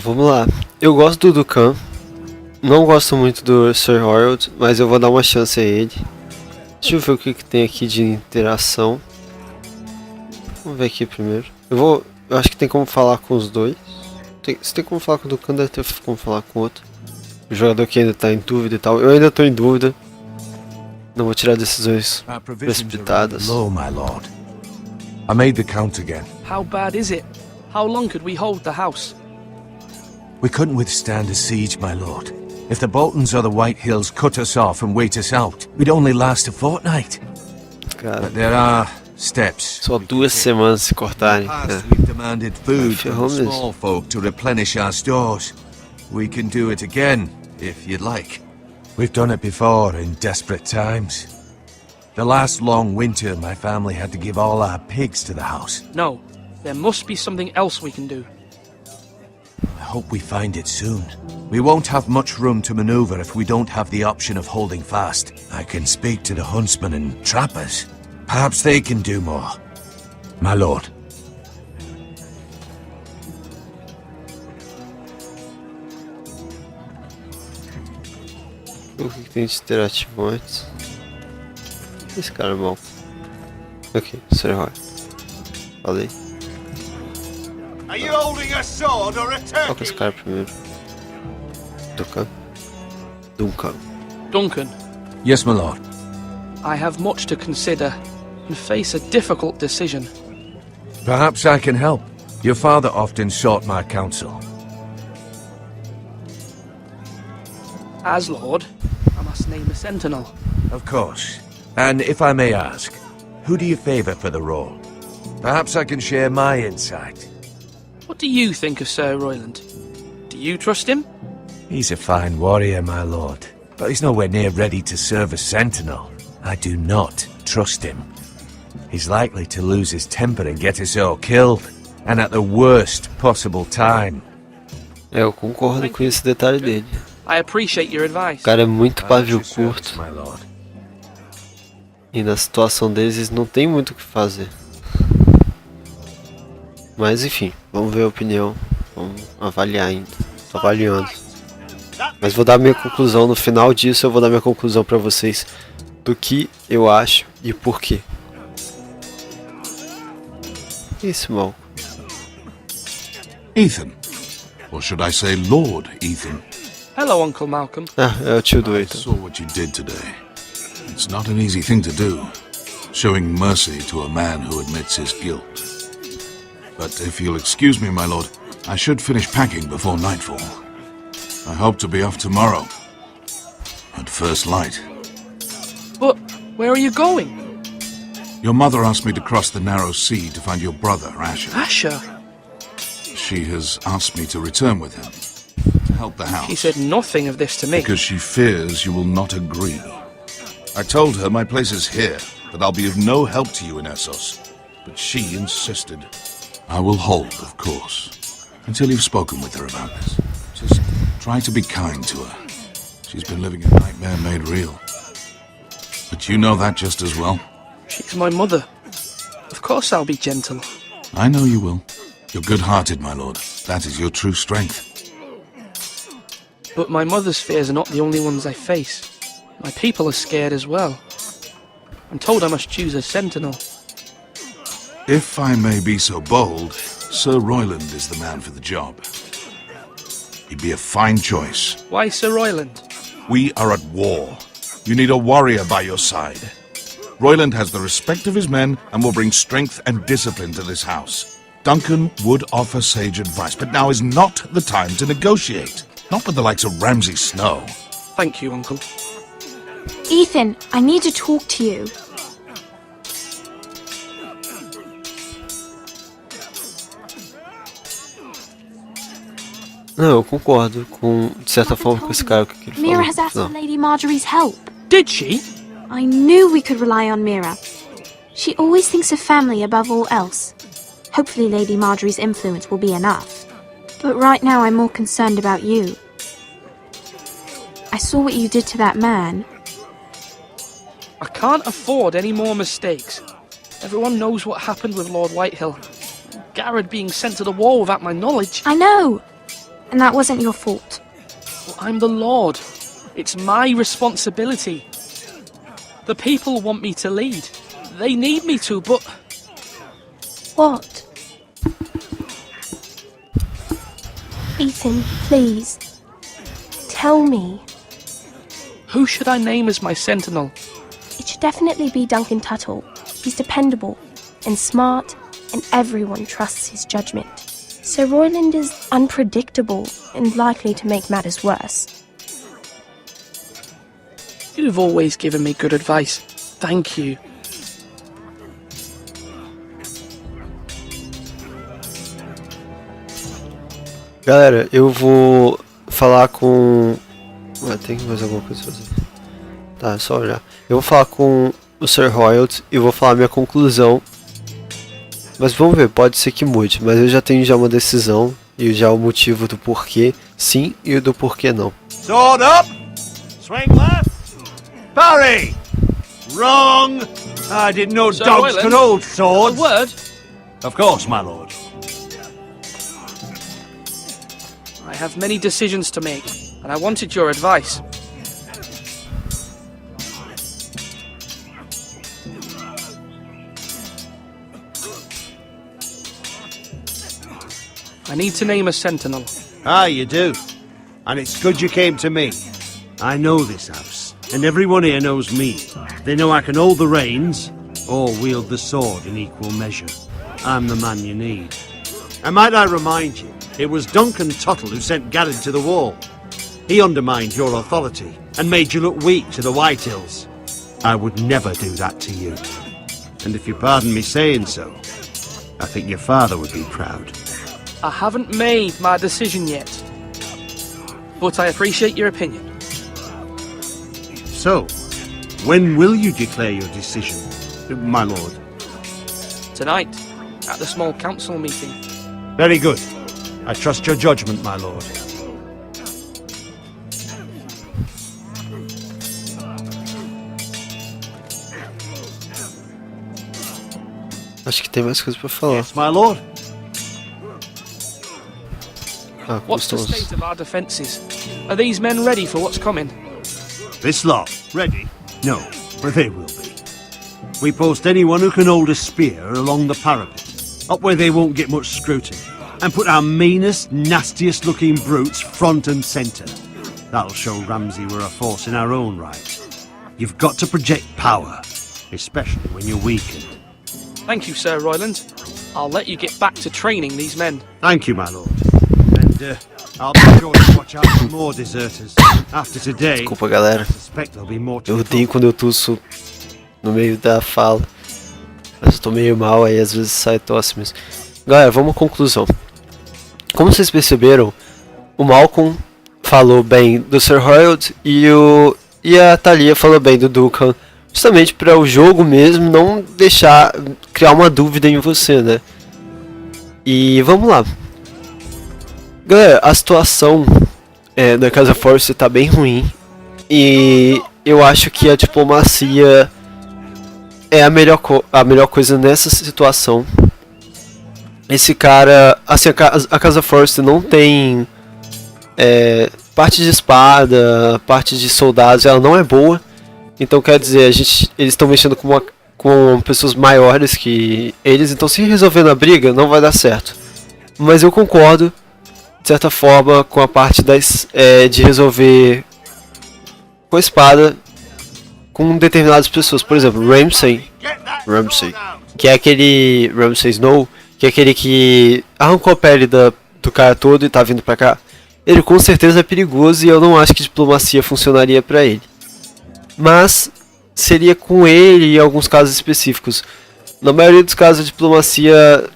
vamos lá. Eu gosto do Dukan. Não gosto muito do Sir Harold, mas eu vou dar uma chance a ele. Deixa eu ver o que tem aqui de interação. Vamos ver aqui primeiro. Eu acho que tem como falar com os dois. Se tem como falar com o Dukan, deve ter como falar com o outro. O jogador que ainda está em dúvida e tal. Eu ainda estou em dúvida. Não vou tirar decisões precipitadas. Low, my lord. I made the count again. How bad is it? How long could we hold the house? We couldn't withstand a siege, my lord. If the Boltons or the White Hills cut us off and wait us out, we'd only last a fortnight. Cara, but there are steps. Só 2 semanas se cortarem. We've demanded food from small folk to replenish our stores. We can do it again, if you'd like. We've done it before in desperate times. The last long winter, my family had to give all our pigs to the house. No, there must be something else we can do. I hope we find it soon. We won't have much room to maneuver if we don't have the option of holding fast. I can speak to the huntsmen and trappers. Perhaps they can do more. My lord. O que tem de interativo antes? Esse cara é mau. Ok, Sir Roy. Falei. Coloca esse cara primeiro. Duncan. Yes, my lord. I have much to consider and face a difficult decision. Perhaps I can help. Your father often sought my counsel. As Lord, I must name a sentinel. Of course. And if I may ask, who do you favor for the role? Perhaps I can share my insight. What do you think of Sir Royland? Do you trust him? He's a fine warrior, my lord, but he's nowhere near ready to serve as sentinel. I do not trust him. He's likely to lose his temper and get us all killed, and at the worst possible time. Eu concordo com esse detalhe dele. I appreciate your advice. O cara é muito pavio curto. E na situação deles não tem muito o que fazer. Mas enfim, vamos ver a opinião. Vamos avaliar ainda. Tô avaliando. Mas vou dar minha conclusão. No final disso eu vou dar minha conclusão pra vocês. Do que eu acho e por quê. Esse mal. Ethan. Or should I say Lord Ethan? Hello, Uncle Malcolm. Ah, é o tio do I Ethan. saw what you did today. It's not an easy thing to do. Showing mercy to a man who admits his guilt. But if you'll excuse me, my lord, I should finish packing before nightfall. I hope to be off tomorrow. At first light. But where are you going? Your mother asked me to cross the narrow sea to find your brother, Asher. Asher? She has asked me to return with him. To help the house. She said nothing of this to me. Because she fears you will not agree. I told her my place is here, that I'll be of no help to you in Essos. But she insisted. I will hold, of course, until you've spoken with her about this. Just try to be kind to her. She's been living a nightmare made real. But you know that just as well. She's my mother. Of course I'll be gentle. I know you will. You're good-hearted, my lord. That is your true strength. But my mother's fears are not the only ones I face. My people are scared as well. I'm told I must choose a sentinel. If I may be so bold, Sir Royland is the man for the job. He'd be a fine choice. Why Sir Royland? We are at war. You need a warrior by your side. Royland has the respect of his men and will bring strength and discipline to this house. Duncan would offer sage advice, but now is not the time to negotiate. Not with the likes of Ramsay Snow. Thank you, Uncle. Ethan, I need to talk to you. Não, eu concordo de certa forma com esse cara que ele Mira has falou. asked for Lady Marjorie's help. Did she? I knew we could rely on Mira. She always thinks of family above all else. Hopefully Lady Marjorie's influence will be enough. But right now I'm more concerned about you. I saw what you did to that man. I can't afford any more mistakes. Everyone knows what happened with Lord Whitehill. Garrett being sent to the war without my knowledge. I know. and that wasn't your fault. Well, I'm the Lord. It's my responsibility. The people want me to lead. They need me to, but... What? Ethan, please. Tell me. Who should I name as my sentinel? It should definitely be Duncan Tuttle. He's dependable and smart, and everyone trusts his judgment. Sir Royland is unpredictable and likely to make matters worse. You've always given me good advice. Thank you. Galera, eu vou falar com... tem mais alguma coisa pra fazer? Tá, é só olhar. Eu vou falar com o Sir Royald e vou falar minha conclusão. Mas vamos ver, pode ser que mude. Mas eu já tenho já uma decisão e já o motivo do porquê sim e o do porquê não. Sword up! Swing left! Parry! Wrong! I didn't know Sir dogs Royland, could hold A swords. word? Of course, my lord. I have many decisions to make, and I wanted your advice. I need to name a sentinel. Ah, you do. And it's good you came to me. I know this house, and everyone here knows me. They know I can hold the reins, or wield the sword in equal measure. I'm the man you need. And might I remind you, it was Duncan Tuttle who sent Garrett to the wall. He undermined your authority, and made you look weak to the Whitehills. I would never do that to you. And if you pardon me saying so, I think your father would be proud. I haven't made my decision yet, but I appreciate your opinion. So, when will you declare your decision, my lord? Tonight, at the small council meeting. Very good. I trust your judgment, my lord. Acho que tem mais coisa pra falar. Yes, my lord. Ah, como What's the estamos? state of our defences? Are these men ready for what's coming? This lot, ready? No, but they will be. We post anyone who can hold a spear along the parapet, up where they won't get much scrutiny, and put our meanest, nastiest looking brutes front and centre. That'll show Ramsay we're a force in our own right. You've got to project power, especially when you're weakened. Thank you, Sir Royland. I'll let you get back to training these men. Thank you, my lord. And I'll be sure to watch out for more deserters. After today, Desculpa, galera. I suspect there'll be more to Eu the odeio front. quando eu tuço no meio da fala. Mas eu tô meio mal, aí às vezes sai tosse mesmo. Galera, vamos à conclusão. Como vocês perceberam, o Malcolm falou bem do Sir Royald e a Thalia falou bem do Duncan. Justamente para o jogo mesmo não deixar criar uma dúvida em você, né? E vamos lá. Galera, a situação da Casa Force tá bem ruim. E eu acho que a diplomacia é a melhor coisa nessa situação. Esse cara, assim, a Casa Force não tem parte de espada, parte de soldados, ela não é boa. Então quer dizer, eles estão mexendo com pessoas maiores que eles, então se resolver na briga não vai dar certo. Mas eu concordo, de certa forma, com a parte de resolver com a espada com determinadas pessoas. Por exemplo, Ramsay, que é aquele Ramsay Snow, que é aquele que arrancou a pele do cara todo e tá vindo pra cá. Ele com certeza é perigoso e eu não acho que diplomacia funcionaria pra ele. Mas seria com ele em alguns casos específicos. Na maioria dos casos a diplomacia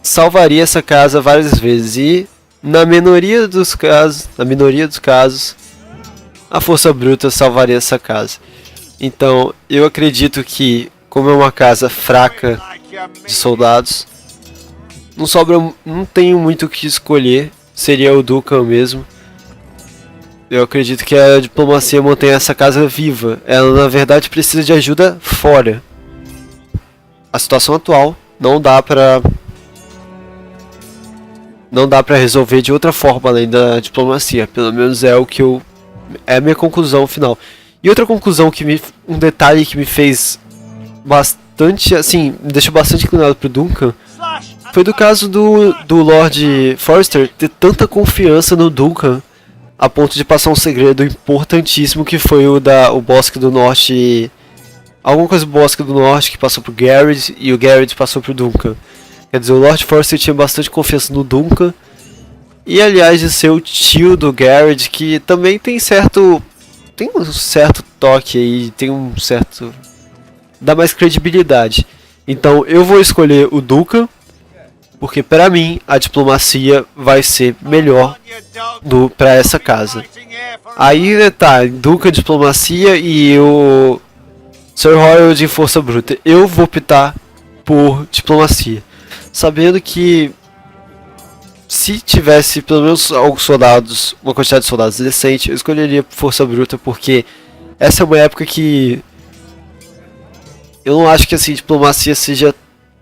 salvaria essa casa várias vezes e na minoria dos casos a força bruta salvaria essa casa. Então eu acredito que, como é uma casa fraca de soldados, não tenho muito o que escolher, seria o Duncan mesmo. Eu acredito que a diplomacia mantém essa casa viva. Ela na verdade precisa de ajuda fora. A situação atual não dá pra não dá pra resolver de outra forma além da diplomacia. Pelo menos é o que é a minha conclusão final. E outra conclusão um detalhe que me fez bastante, assim, me deixou bastante inclinado pro Duncan, foi do caso do Lord Forrester ter tanta confiança no Duncan a ponto de passar um segredo importantíssimo que foi o Bosque do Norte. Alguma coisa do Bosque do Norte que passou pro Garrett e o Garrett passou pro Duncan. Quer dizer, o Lord Forrester tinha bastante confiança no Duncan. E aliás de ser o tio do Garrett, que também tem um certo toque aí, tem um certo... dá mais credibilidade. Então eu vou escolher o Duncan, porque para mim a diplomacia vai ser melhor para essa casa. Aí tá, Duncan diplomacia e o Sir Harold em força bruta. Eu vou optar por diplomacia, sabendo que se tivesse pelo menos alguns soldados, uma quantidade de soldados decente, eu escolheria força bruta, porque essa é uma época que eu não acho que assim, diplomacia seja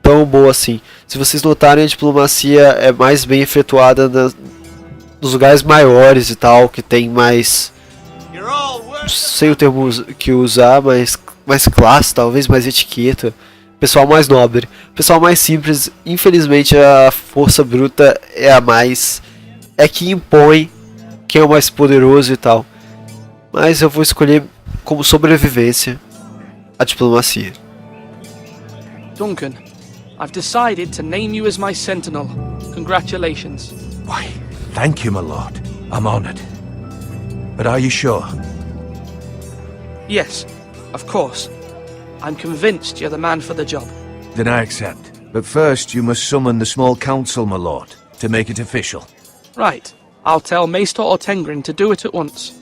tão boa assim. Se vocês notarem, a diplomacia é mais bem efetuada nos lugares maiores e tal, que tem mais... não sei o termo que usar, mas mais classe, talvez mais etiqueta. Pessoal mais nobre. Pessoal mais simples, infelizmente a força bruta é a mais... é que impõe quem é o mais poderoso e tal. Mas eu vou escolher como sobrevivência a diplomacia. Duncan, I've decided to name you as my sentinel. Congratulations. Why, thank you, my lord. I'm honored. But are you sure? Yes, of course. I'm convinced you're the man for the job. Then I accept. But first you must summon the small council, my lord, to make it official. Right. I'll tell Maester Ortengrin to do it at once.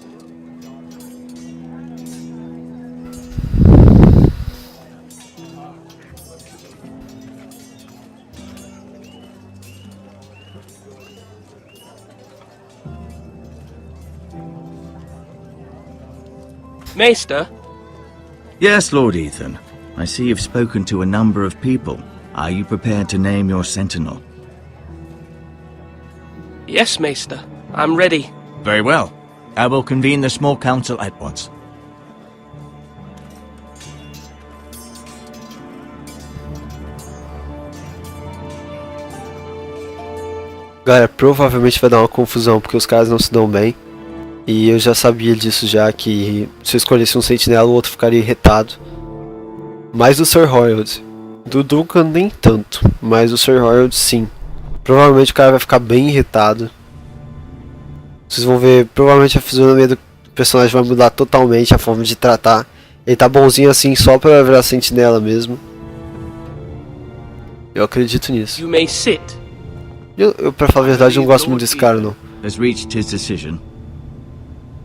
Maester? Yes, Lord Ethan. I see you've spoken to a number of people. Are you prepared to name your sentinel? Yes, Maester. I'm ready. Very well. I will convene the small council at once. Galera, provavelmente vai dar uma confusão porque os caras não se dão bem. E eu já sabia disso já, que se eu escolhesse um sentinela o outro ficaria irritado. Mais do Sir Harold. Do Duncan nem tanto, mas o Sir Harold sim. Provavelmente o cara vai ficar bem irritado. Vocês vão ver, provavelmente a fisionomia do personagem vai mudar totalmente, a forma de tratar. Ele tá bonzinho assim só pra virar sentinela mesmo. Eu acredito nisso. You may sit. Eu pra falar a verdade, não gosto muito desse cara não. Has reached his decision.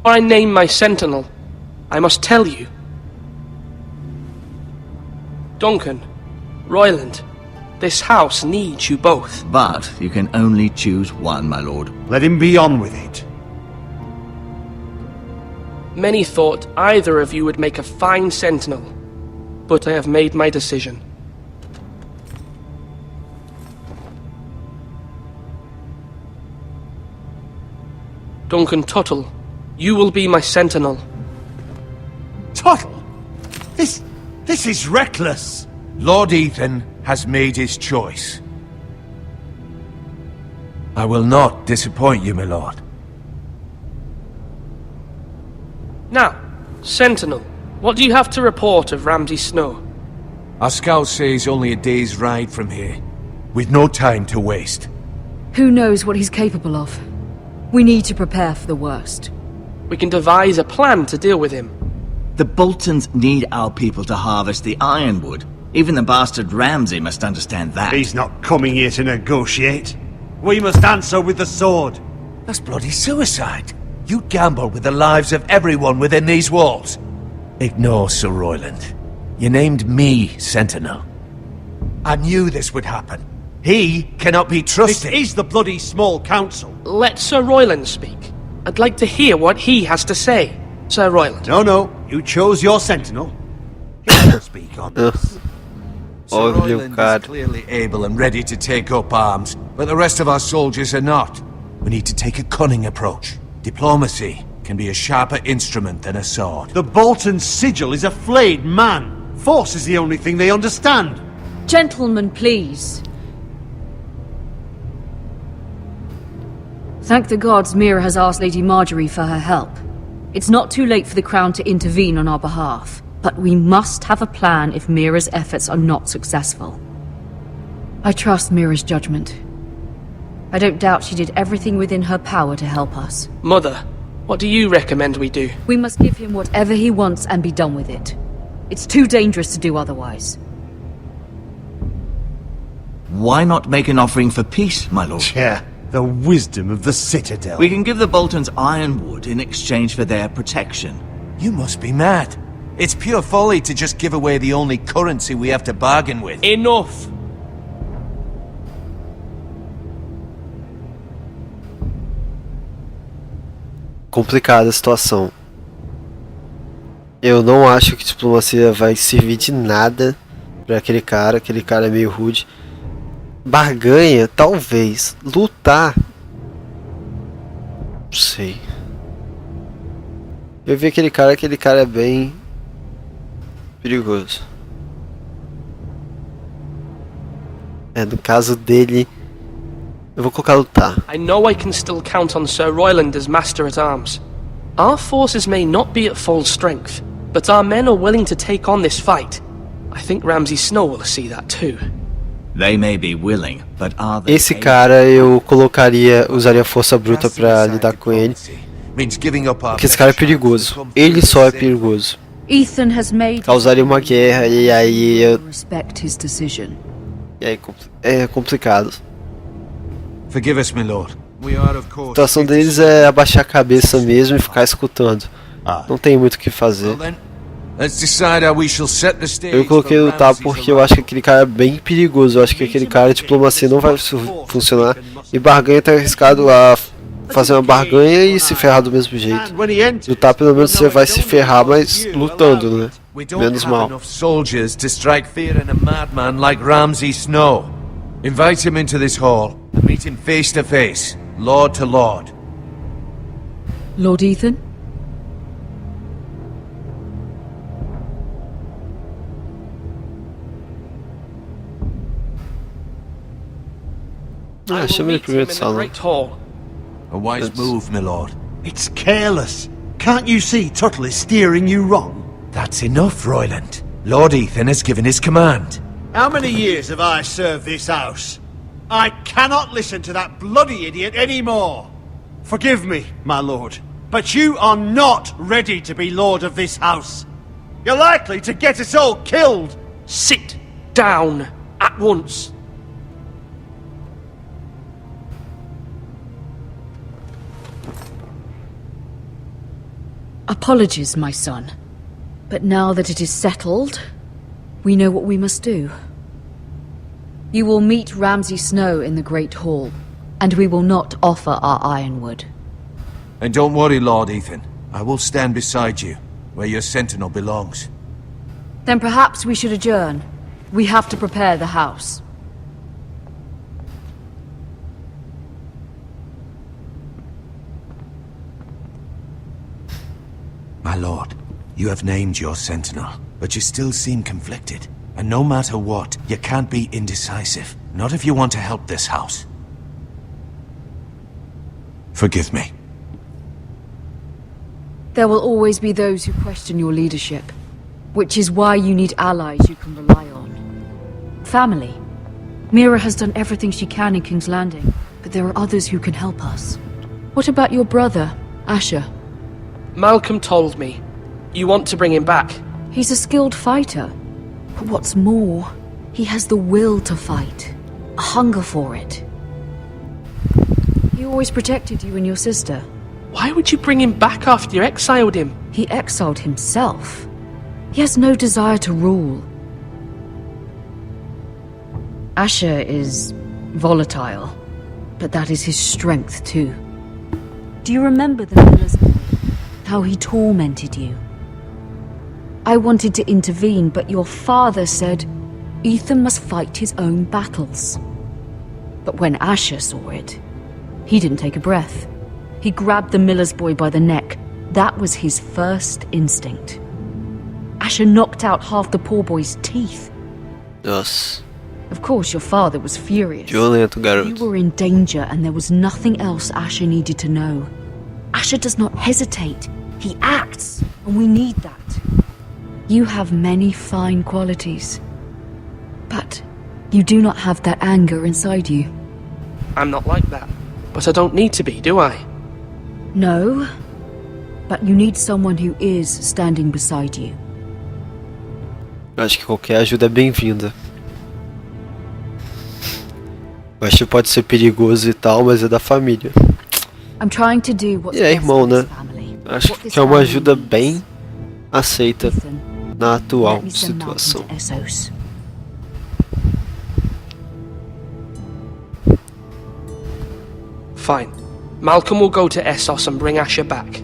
Before I name my sentinel, I must tell you. Duncan, Royland, this house needs you both. But you can only choose one, my lord. Let him be on with it. Many thought either of you would make a fine sentinel, but I have made my decision. Duncan Tuttle, you will be my sentinel. Tuttle! This is reckless! Lord Ethan has made his choice. I will not disappoint you, my lord. Now, Sentinel, what do you have to report of Ramsay Snow? Our scouts say he's only a day's ride from here, with no time to waste. Who knows what he's capable of? We need to prepare for the worst. We can devise a plan to deal with him. The Boltons need our people to harvest the ironwood. Even the bastard Ramsay must understand that. He's not coming here to negotiate. We must answer with the sword. That's bloody suicide. You gamble with the lives of everyone within these walls. Ignore Sir Royland. You named me Sentinel. I knew this would happen. He cannot be trusted. This is the bloody small council. Let Sir Royland speak. I'd like to hear what he has to say. Sir Royland. No, you chose your sentinel. He will speak on this. Olha o Royland is cara. clearly able and ready to take up arms, but the rest of our soldiers are not. We need to take a cunning approach. Diplomacy can be a sharper instrument than a sword. The Bolton sigil is a flayed man. Force is the only thing they understand. Gentlemen, please. Thank the gods Mira has asked Lady Marjorie for her help. It's not too late for the Crown to intervene on our behalf, but we must have a plan if Mira's efforts are not successful. I trust Mira's judgment. I don't doubt she did everything within her power to help us. Mother, what do you recommend we do? We must give him whatever he wants and be done with it. It's too dangerous to do otherwise. Why not make an offering for peace, my lord? Yeah, the wisdom of the Citadel. We can give the Boltons ironwood in exchange for their protection. You must be mad. It's pure folly to just give away the only currency we have to bargain with. Enough! Complicada a situação. Eu não acho que diplomacia vai servir de nada para aquele cara é meio rude. Barganha, talvez. Lutar, não sei. Eu vi aquele cara é bem perigoso. No caso dele, eu vou colocar lutar. I know I can still count on Sir Royland as Master at Arms. Our forces may not be at full strength, but our men are willing to take on this fight. I think Ramsay Snow will see that too. They may be willing, but are they Esse cara eu usaria força bruta pra lidar com ele. Porque esse cara é perigoso. Ele só é perigoso. Ethan has made Causaria uma guerra e aí respect his decision. é complicado. Forgive us, my lord. We are, of A course, situação deles é abaixar a cabeça mesmo e ficar escutando. Não tem muito o que fazer. Eu coloquei lutar porque eu acho que aquele cara é bem perigoso. Eu acho que aquele cara de diplomacia não vai funcionar. E barganha tá arriscado a fazer uma barganha e se ferrar do mesmo jeito. Lutar pelo menos você vai se ferrar, mas lutando, né? Menos mal. Soldiers to strike fear in a madman like Ramsay Snow. Invite him into this hall and meet him face to face, lord to lord. Lord Ethan? Chama ele primeiro de salão. A wise move, my lord. It's careless. Can't you see Tuttle is steering you wrong? That's enough, Royland. Lord Ethan has given his command. How many years have I served this house? I cannot listen to that bloody idiot anymore. Forgive me, my lord, but you are not ready to be lord of this house. You're likely to get us all killed. Sit down at once. Apologies, my son. But now that it is settled, we know what we must do. You will meet Ramsay Snow in the Great Hall, and we will not offer our ironwood. And don't worry, Lord Ethan. I will stand beside you, where your sentinel belongs. Then perhaps we should adjourn. We have to prepare the house. My lord, you have named your sentinel, but you still seem conflicted. And no matter what, you can't be indecisive. Not if you want to help this house. Forgive me. There will always be those who question your leadership, which is why you need allies you can rely on. Family. Mira has done everything she can in King's Landing, but there are others who can help us. What about your brother, Asher? Malcolm told me. You want to bring him back? He's a skilled fighter. But what's more, he has the will to fight. A hunger for it. He always protected you and your sister. Why would you bring him back after you exiled him? He exiled himself. He has no desire to rule. Asher is volatile, but that is his strength too. Do you remember the miller's boy? How he tormented you? I wanted to intervene, but your father said, Ethan must fight his own battles. But when Asher saw it, he didn't take a breath. He grabbed the miller's boy by the neck. That was his first instinct. Asher knocked out half the poor boy's teeth. Nossa. Of course, your father was furious. Violento, garoto. You were in danger and there was nothing else Asher needed to know. Asher does not hesitate. He acts, and we need that. You have many fine qualities. But you do not have that anger inside you. I'm not like that. But I don't need to be, do I? No. But you need someone who is standing beside you. Eu acho que qualquer ajuda é bem-vinda. Eu acho que pode ser perigoso e tal, mas é da família. I'm trying to do what's E é best irmão, for né? this family. Acho What this que é uma family ajuda needs. bem aceita Ethan, na atual let me send Malcolm situação. to Essos. Fine. Malcolm will go to Essos and bring Asher back.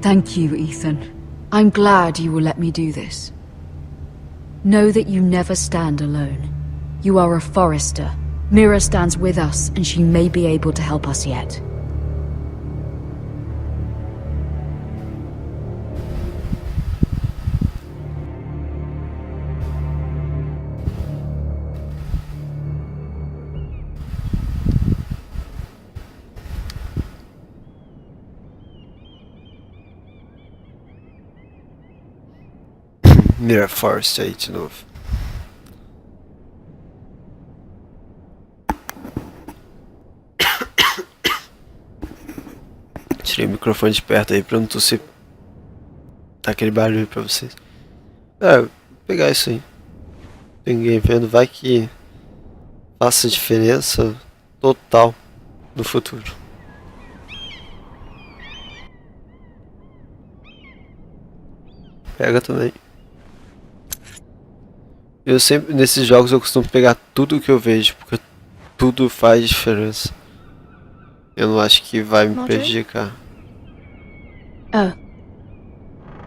Thank you, Ethan. I'm glad you will let me do this. Know that you never stand alone. You are a forester. Mira stands with us, and she may be able to help us yet. Mira Forest aí de novo. Tirei o microfone de perto aí pra não tossir. Tá aquele barulho pra vocês. Vou pegar isso aí. Tem ninguém vendo, vai que faça diferença total no futuro. Pega também. Eu sempre, nesses jogos eu costumo pegar tudo que eu vejo, porque tudo faz diferença. Eu não acho que vai me prejudicar. Oh.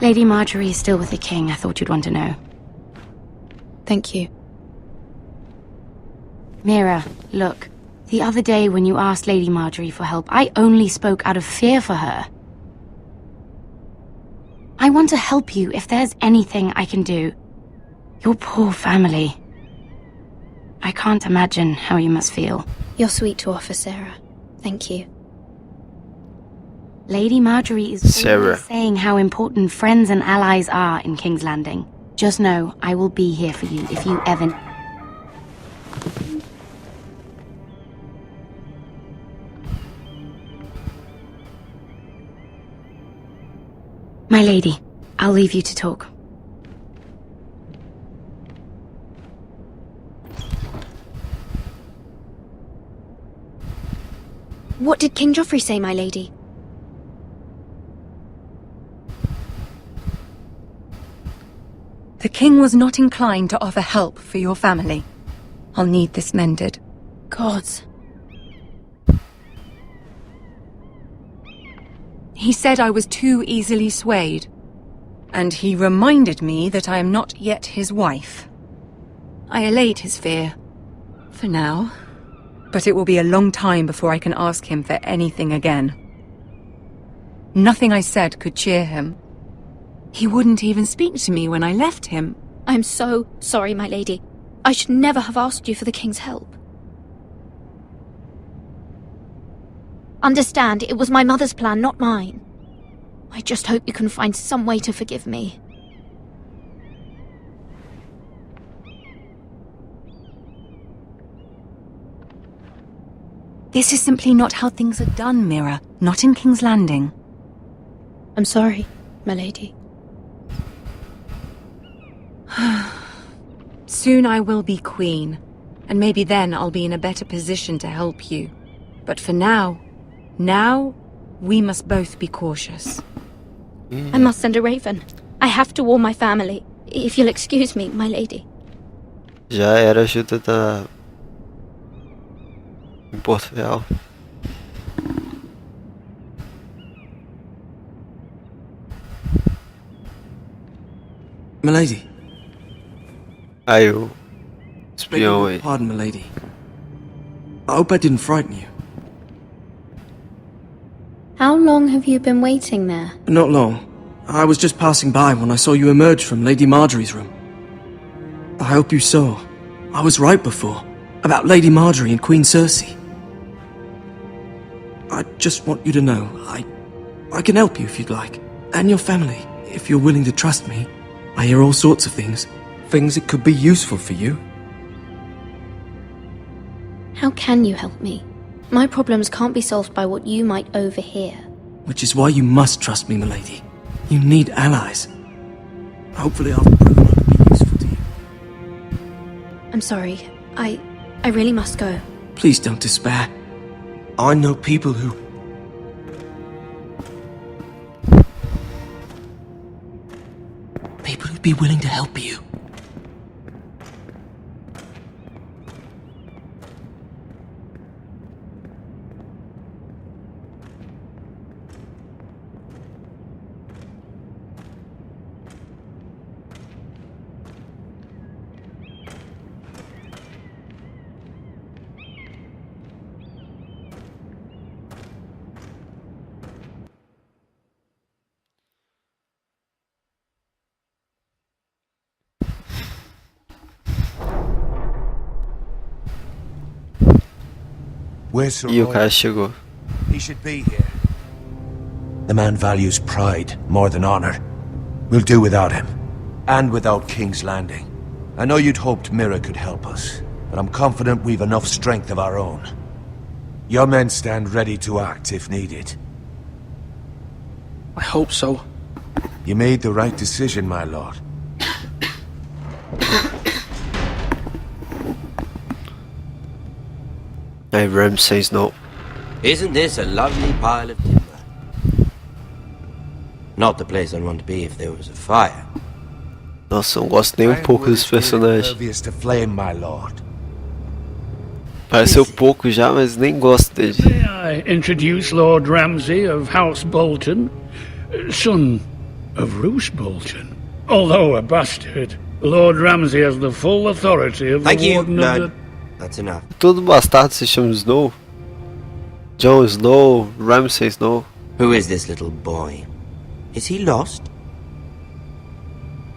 Lady Marjorie is still with the king, I thought you'd want to know. Thank you. Mira, look. The other day when you asked Lady Marjorie for help, I only spoke out of fear for her. I want to help you if there's anything I can do. Your poor family. I can't imagine how you must feel. You're sweet to offer, Sarah. Thank you. Lady Marjorie is always saying how important friends and allies are in King's Landing. Just know, I will be here for you if you ever... My lady, I'll leave you to talk. What did King Joffrey say, my lady? The king was not inclined to offer help for your family. I'll need this mended. Gods. He said I was too easily swayed. And he reminded me that I am not yet his wife. I allayed his fear. For now. But it will be a long time before I can ask him for anything again. Nothing I said could cheer him. He wouldn't even speak to me when I left him. I'm so sorry, my lady. I should never have asked you for the king's help. Understand, it was my mother's plan, not mine. I just hope you can find some way to forgive me. This is simply not how things are done, Mira. Not in King's Landing. I'm sorry, my lady. Soon I will be queen, and maybe then I'll be in a better position to help you. But for now, we must both be cautious. I must send a raven. I have to warn my family. If you'll excuse me, my lady. Já era ajuda da... em Porto Real. Milady. Aí o espião aí. Pardon, milady. I hope I didn't frighten you. How long have you been waiting there? Not long. I was just passing by when I saw you emerge from Lady Marjorie's room. I hope you saw. I was right before. About Lady Marjorie and Queen Cersei. I just want you to know, I can help you if you'd like. And your family, if you're willing to trust me. I hear all sorts of things. Things that could be useful for you. How can you help me? My problems can't be solved by what you might overhear. Which is why you must trust me, milady. You need allies. Hopefully I've proven I can be useful to you. I'm sorry. I really must go. Please don't despair. I know people who... People who'd be willing to help you. Where's Sir E o Roy? cara chegou. He should be here. The man values pride more than honor. We'll do without him. And without King's Landing. I know you'd hoped Mira could help us, but I'm confident we've enough strength of our own. Your men stand ready to act if needed. I hope so. You made the right decision, my lord. Aí Ram says no. Isn't this a lovely pile of timber? Not the place I'd want to be if there was a fire. Nossa, eu não gosto nem pouco desse personagem. Impervious to flame, my lord. Pareceu pouco já, mas nem gosto dele. May I introduce Lord Ramsay of House Bolton, son of Roose Bolton. Although a bastard, Lord Ramsay has the full authority of the Warden of the... That's enough. Todo bastardo se chama Snow. Jon Snow, Ramsay Snow. Who is this little boy? Is he lost?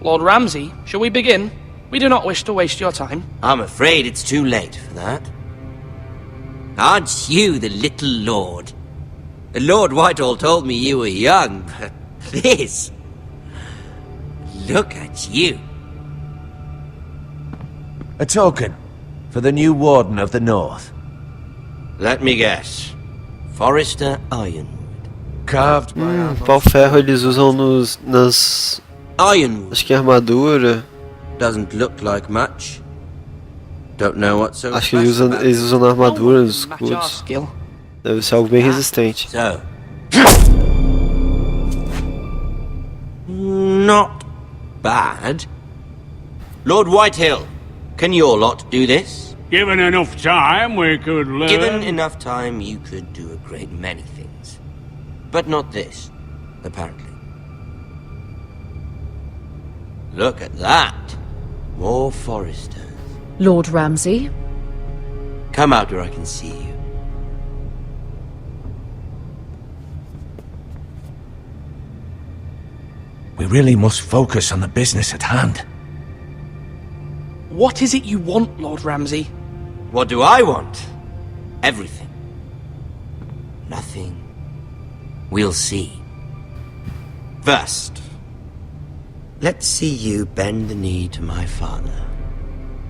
Lord Ramsay, shall we begin? We do not wish to waste your time. I'm afraid it's too late for that. Aren't you the little lord? Lord Whitehall told me you were young, but this... Look at you. A token for the new Warden of the North. Let me guess. Forrester Ironwood. Carved by Pau-ferro eles usam nas... Ironwood. Acho que é armadura. Doesn't look like much. Don't know what's so Acho que eles usam na armadura, nos Match our escudos. skill. Deve ser algo bem resistente. So... Not bad. Lord Whitehill, can your lot do this? Given enough time, we could learn... Given enough time, you could do a great many things. But not this, apparently. Look at that. More Foresters. Lord Ramsay? Come out where I can see you. We really must focus on the business at hand. What is it you want, Lord Ramsay? What do I want? Everything. Nothing. We'll see. First, let's see you bend the knee to my father,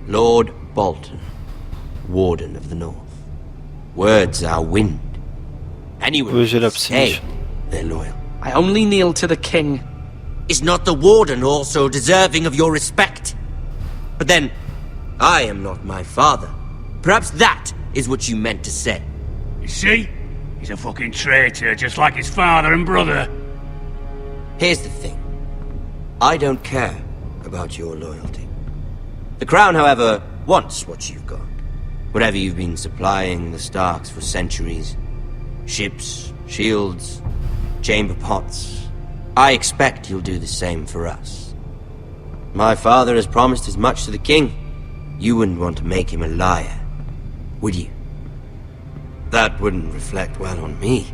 Lord Bolton, Warden of the North. Words are wind. Anyone who say they're loyal. I only kneel to the king. Is not the Warden also deserving of your respect? But then, I am not my father. Perhaps that is what you meant to say. You see? He's a fucking traitor, just like his father and brother. Here's the thing. I don't care about your loyalty. The Crown, however, wants what you've got. Whatever you've been supplying the Starks for centuries. Ships, shields, chamber pots. I expect you'll do the same for us. My father has promised as much to the king. You wouldn't want to make him a liar, would you? That wouldn't reflect well on me.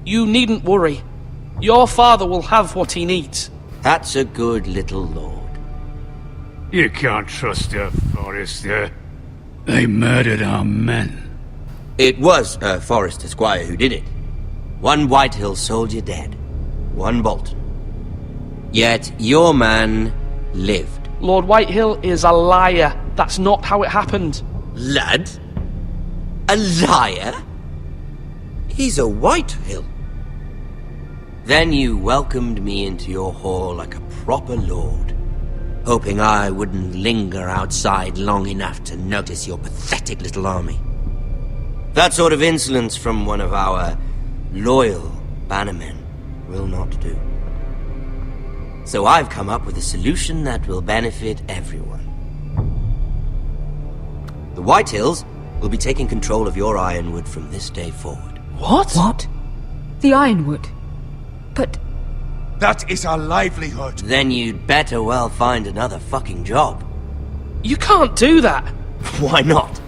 You needn't worry. Your father will have what he needs. That's a good little lord. You can't trust her, Forrester. They murdered our men. It was a Forrester squire who did it. One Whitehill soldier dead. One Bolton. Yet your man lived. Lord Whitehill is a liar. That's not how it happened. Lad? A liar? He's a Whitehill. Then you welcomed me into your hall like a proper lord, hoping I wouldn't linger outside long enough to notice your pathetic little army. That sort of insolence from one of our loyal bannermen will not do. So I've come up with a solution that will benefit everyone. The Whitehills will be taking control of your Ironwood from this day forward. What? What? The Ironwood? But... That is our livelihood. Then you'd better well find another fucking job. You can't do that. Why not?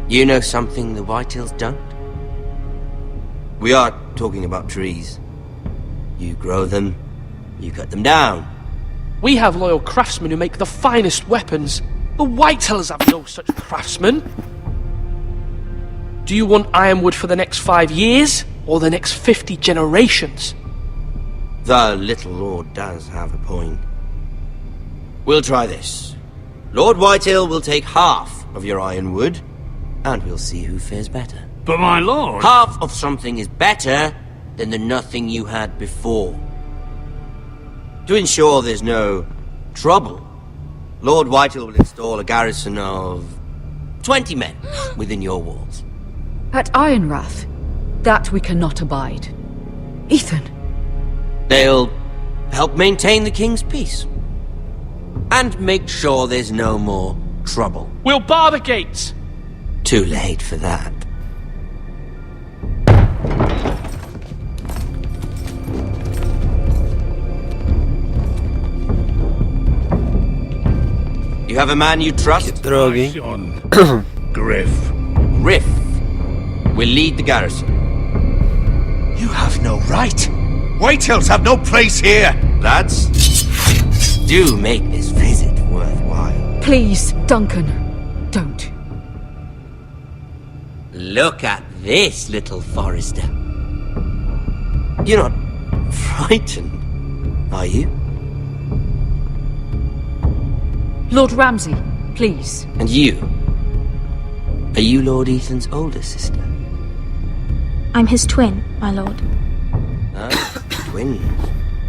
You know something the Whitehills don't? We are talking about trees. You grow them, you cut them down. We have loyal craftsmen who make the finest weapons. The Whitehills have no such craftsmen. Do you want Ironwood for the next 5 years, or the next 50 generations? The little lord does have a point. We'll try this. Lord Whitehill will take half of your Ironwood, and we'll see who fares better. But my lord... Half of something is better than the nothing you had before. To ensure there's no trouble, Lord Whitehill will install a garrison of 20 men within your walls. At Ironrath? That we cannot abide. Ethan! They'll help maintain the king's peace. And make sure there's no more trouble. We'll bar the gates! Too late for that. You have a man you trust? Droga, hein? Griff. Griff will lead the garrison. You have no right. Whitehills have no place here. Lads, do make this visit worthwhile. Please, Duncan, don't. Look at this, little Forrester. You're not frightened, are you? Lord Ramsay, please. And you? Are you Lord Ethan's older sister? I'm his twin, my lord. Ah, twins.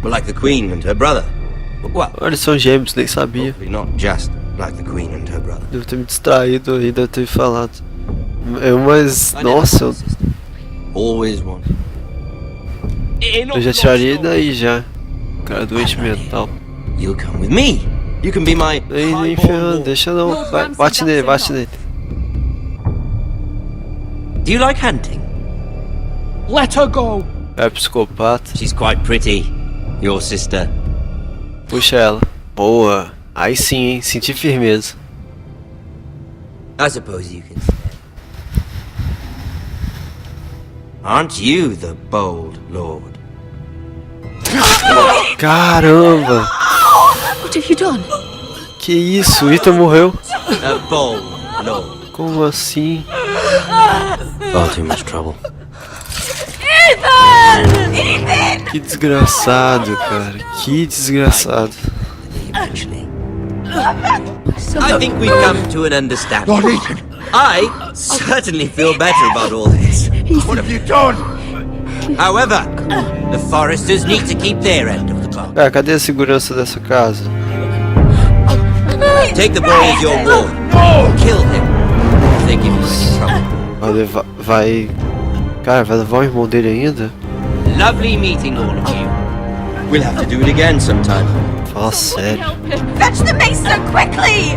Well, like the Queen and her brother. Well, Eles são gêmeos, nem sabia. hopefully not just like the Queen and her brother. Devo ter me distraído aí, deve ter falado. Mas, nossa, Always one. eu já tiraria daí já. Cara doente mental. You'll come with me. You can be my... Nem ferrando, deixa não. Vai, bate nele, bate nele. Do you like hunting? Let her go! É psicopata. She's quite pretty. Your sister. Puxa ela. Boa. Aí sim, hein. Senti firmeza. I suppose you can stay. Aren't you the bold lord? Caramba! What have you done? Que isso? O Ethan morreu? A bold lord. Como assim? Far too much trouble. Que desgraçado, cara. Que desgraçado. Eventually. I think we've come to an understanding. Lord Ethan! I certainly feel better about all this. What have you done? However, the Foresters need to keep their end of the bargain. Cara, cadê a segurança dessa casa? Take the boy as your ward. Kill him if they give you any trouble. Vai... Cara, vai levar o irmão dele ainda? Lovely meeting all of you. We'll have to do it again sometime. Fala sério. Fetch the mason quickly!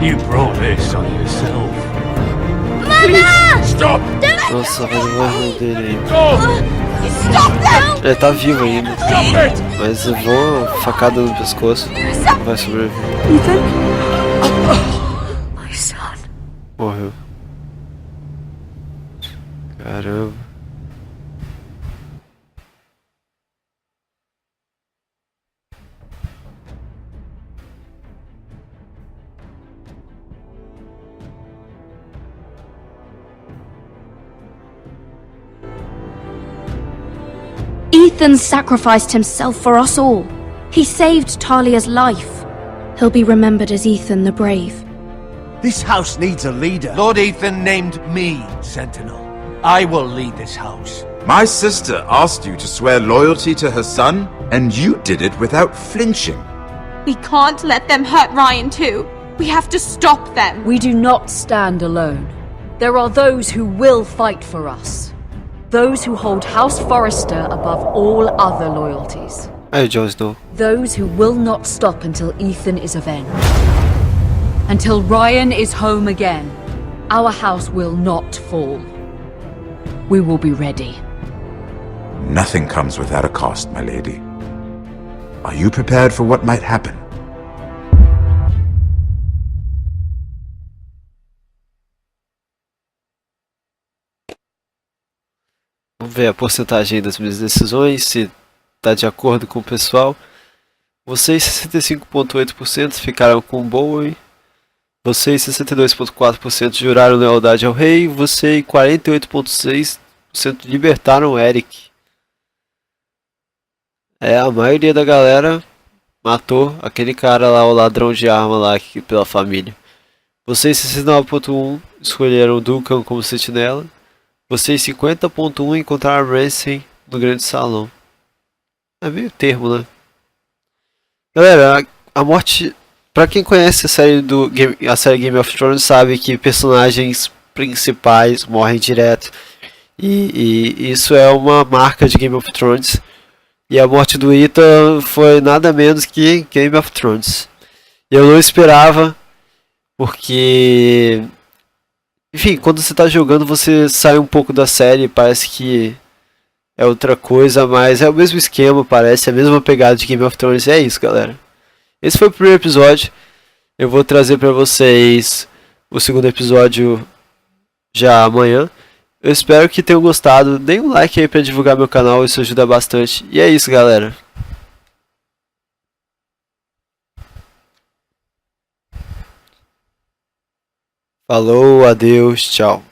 You brought this on yourself. Mama! Stop! Nossa, vai levar o irmão dele ainda. Ele tá vivo ainda. Mas eu vou facada no pescoço. Não vai sobreviver. Morreu. Caramba. Ethan sacrificed himself for us all. He saved Talia's life. He'll be remembered as Ethan the Brave. This house needs a leader. Lord Ethan named me Sentinel. I will lead this house. My sister asked you to swear loyalty to her son, and you did it without flinching. We can't let them hurt Ryan too. We have to stop them. We do not stand alone. There are those who will fight for us. Those who hold House Forrester above all other loyalties. Aí, Jon Snow. Those who will not stop until Ethan is avenged. Until Ryan is home again, our house will not fall. We will be ready. Nothing comes without a cost, my lady. Are you prepared for what might happen? Vamos ver a porcentagem das minhas decisões, se está de acordo com o pessoal. Vocês 65,8% ficaram com Bowen. Vocês 62,4% juraram lealdade ao rei. Você 48,6% libertaram o Eric. A maioria da galera matou aquele cara lá, o ladrão de arma lá pela família. Vocês 69,1% escolheram o Duncan como sentinela. Vocês 50,1% encontraram Ramsay no grande salão. É meio termo, né? Galera, a morte... Pra quem conhece a série Game of Thrones sabe que personagens principais morrem direto. E isso é uma marca de Game of Thrones. E a morte do Ethan foi nada menos que Game of Thrones. Eu não esperava, porque... Enfim, quando você tá jogando você sai um pouco da série, parece que é outra coisa, mas é o mesmo esquema, parece, a mesma pegada de Game of Thrones. É isso, galera. Esse foi o primeiro episódio. Eu vou trazer pra vocês o segundo episódio já amanhã. Eu espero que tenham gostado. Deem um like aí pra divulgar meu canal, isso ajuda bastante. E é isso, galera. Falou, adeus, tchau.